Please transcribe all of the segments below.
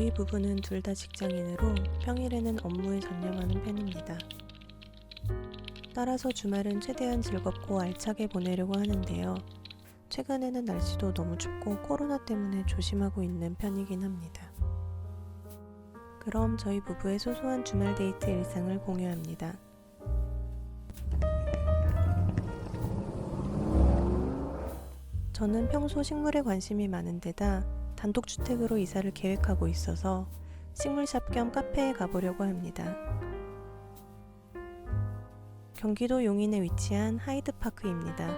저희 부부는 둘 다 직장인으로 평일에는 업무에 전념하는 편입니다. 따라서 주말은 최대한 즐겁고 알차게 보내려고 하는데요. 최근에는 날씨도 너무 춥고 코로나 때문에 조심하고 있는 편이긴 합니다. 그럼 저희 부부의 소소한 주말 데이트 일상을 공유합니다. 저는 평소 식물에 관심이 많은 데다 단독주택으로 이사를 계획하고 있어서 식물샵 겸 카페에 가보려고 합니다. 경기도 용인에 위치한 하이드파크입니다.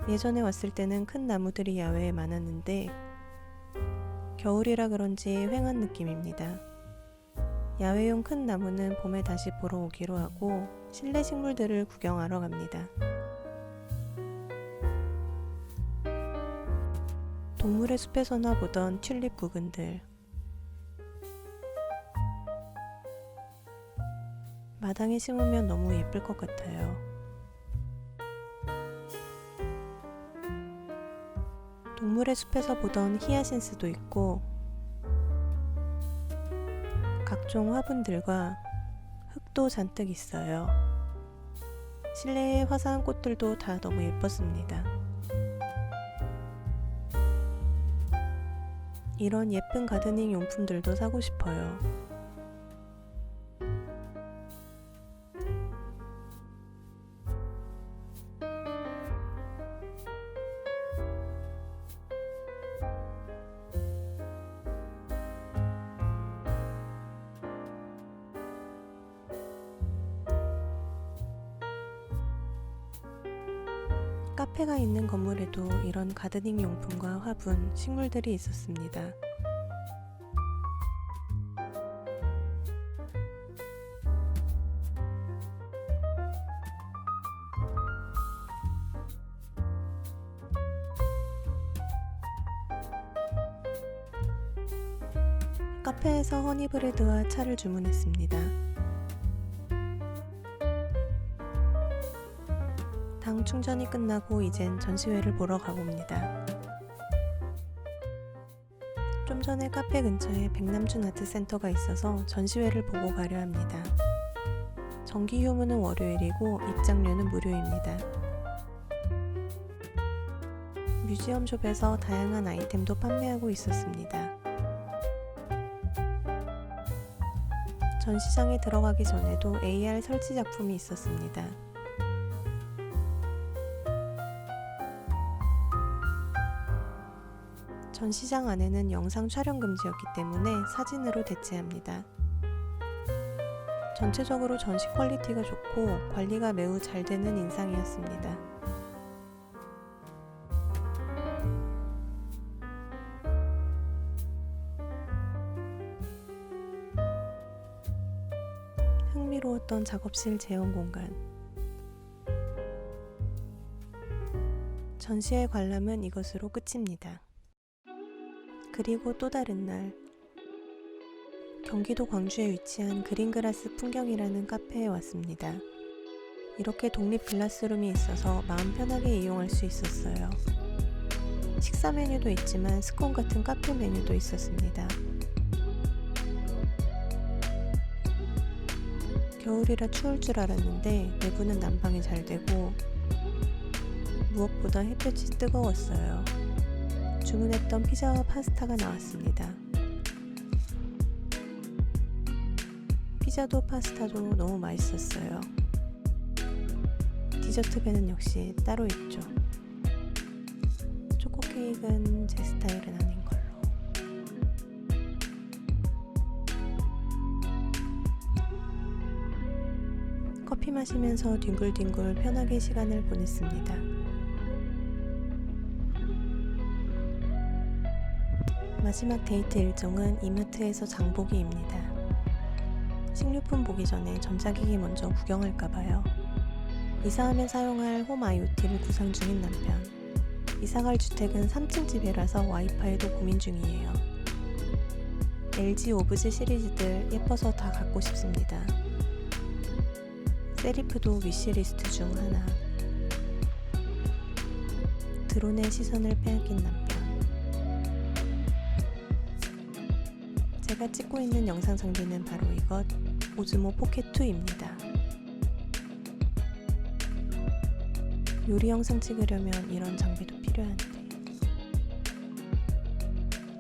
예전에 왔을 때는 큰 나무들이 야외에 많았는데 겨울이라 그런지 휑한 느낌입니다. 야외용 큰 나무는 봄에 다시 보러 오기로 하고 실내 식물들을 구경하러 갑니다. 동물의 숲에서나 보던 튤립 구근들, 마당에 심으면 너무 예쁠 것 같아요. 동물의 숲에서 보던 히야신스도 있고 각종 화분들과 흙도 잔뜩 있어요. 실내의 화사한 꽃들도 다 너무 예뻤습니다. 이런 예쁜 가드닝 용품들도 사고 싶어요. 카페가 있는 건물에도 이런 가드닝 용품과 화분, 식물들이 있었습니다. 카페에서 허니브레드와 차를 주문했습니다. 당 충전이 끝나고 이젠 전시회를 보러 가봅니다. 좀 전에 카페 근처에 백남준 아트센터가 있어서 전시회를 보고 가려 합니다. 정기 휴무는 월요일이고 입장료는 무료입니다. 뮤지엄숍에서 다양한 아이템도 판매하고 있었습니다. 전시장에 들어가기 전에도 AR 설치 작품이 있었습니다. 전시장 안에는 영상 촬영 금지였기 때문에 사진으로 대체합니다. 전체적으로 전시 퀄리티가 좋고 관리가 매우 잘 되는 인상이었습니다. 흥미로웠던 작업실 재현 공간. 전시회 관람은 이것으로 끝입니다. 그리고 또 다른 날, 경기도 광주에 위치한 그린그라스 풍경이라는 카페에 왔습니다. 이렇게 독립 클래스룸이 있어서 마음 편하게 이용할 수 있었어요. 식사 메뉴도 있지만 스콘 같은 카페 메뉴도 있었습니다. 겨울이라 추울 줄 알았는데 내부는 난방이 잘 되고 무엇보다 햇볕이 뜨거웠어요. 주문했던 피자와 파스타가 나왔습니다. 피자도 파스타도 너무 맛있었어요. 디저트 배는 역시 따로 있죠. 초코 케이크는 제 스타일은 아닌 걸로. 커피 마시면서 뒹굴뒹굴 편하게 시간을 보냈습니다. 마지막 데이트 일정은 이마트에서 장보기입니다. 식료품 보기 전에 전자기기 먼저 구경할까봐요. 이사하면 사용할 홈 IoT를 구상 중인 남편. 이사갈 주택은 3층 집이라서 와이파이도 고민 중이에요. LG 오브제 시리즈들 예뻐서 다 갖고 싶습니다. 세리프도 위시리스트 중 하나. 드론의 시선을 빼앗긴 남편. 제가 찍고 있는 영상 장비는 바로 이것, 오즈모 포켓2입니다. 요리 영상 찍으려면 이런 장비도 필요한데.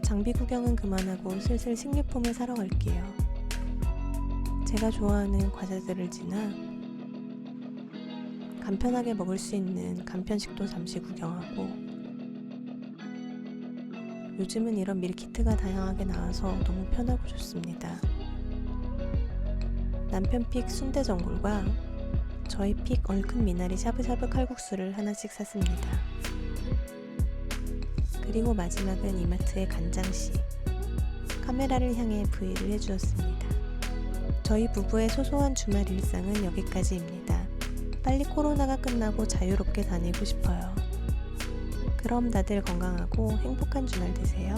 장비 구경은 그만하고 슬슬 식료품을 사러 갈게요. 제가 좋아하는 과자들을 지나 간편하게 먹을 수 있는 간편식도 잠시 구경하고, 요즘은 이런 밀키트가 다양하게 나와서 너무 편하고 좋습니다. 남편 픽 순대 전골과 저희 픽 얼큰 미나리 샤브샤브 칼국수를 하나씩 샀습니다. 그리고 마지막은 이마트의 간장씨. 카메라를 향해 브이를 해주었습니다. 저희 부부의 소소한 주말 일상은 여기까지입니다. 빨리 코로나가 끝나고 자유롭게 다니고 싶어요. 그럼 다들 건강하고 행복한 주말 되세요.